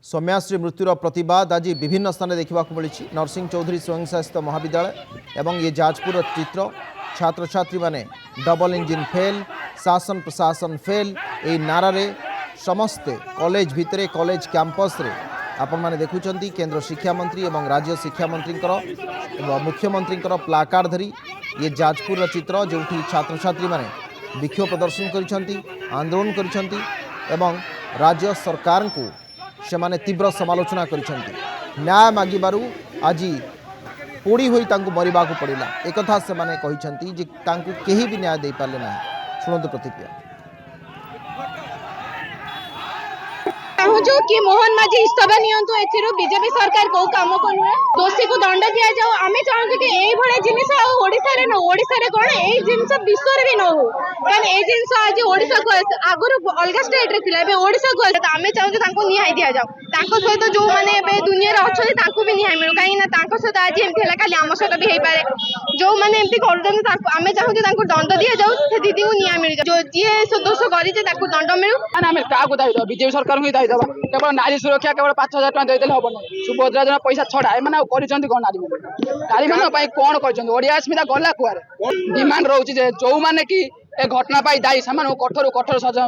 सौम्याश्री मृत्युर प्रतिवाद आज विभिन्न स्थान देखा मिली। नरसिंह चौधरी स्वयं शासित महाविद्यालय एवं ये जाजपुर चित्र छात्र छात्री माने डबल इंजिन फेल शासन प्रशासन फेल यही नारे समस्ते कॉलेज भितर कॉलेज कैंपस रे आपण माने देखुचंती केंद्र शिक्षा मंत्री एवं राज्य शिक्षा मंत्री मुख्यमंत्री प्लाकार्ड धरी ये जाजपुर चित्र जो छात्र छात्री माने विक्षोभ प्रदर्शन करिसंती आंदोलन करिसंती एवं राज्य सरकार को से माने तीव्र समालोचना करिसंती। न्याय मागिबारु आज पोड़ी होई तांको मरिबा को पड़िला एक कथा से माने कहिसंती जे तांको केही भी न्याय दे पाले ना। सुनंतु प्रतिक्रिया। चाहूँ कि मोहन माझी इस्तफा नियंतु एथिरु बीजेपी सरकार को काम को नुहे दोषी को दंड दिया जाओ। आमे चाहूँ कि एई भळे जिनिस आ ओडिसा रे न ओडिसा रे कोन एई जिनिस विश्व रे भी न हो कारण एई जिनिस आज ओडिसा को आगुरु अलगा स्टेट रे थिला बे ओडिसा को आमे चाहूँ कि तांको न्याय दिया जाओ। तांको सहित जो माने बे दुनिया रे अछथि तांको भी न्याय मिलु काई ना तांको सहित आज एमथि हला काली आम सहित भी हेई पारे जो माने एमथि करदन तांको आमे चाहूँ कि तांको दंड दिया जाओ से दीदी को न्याय मिल जाओ जो जे दोष करी जे तांको दंड मिलु। आमे का को दाई दो बीजेपी सरकार को दाई दबा केवल नारी सुरक्षा केवल 5,000 टका देदेले हबो ना सुभद्रा जना पैसा छडा ए माने करिसंती कोन नारी माने पई कोन करिसंती ओडिया अस्मिता गला कुआरे डिमांड रहउची जे जो माने कि ए घटना पाई दाई समान कठोर कठोर सजा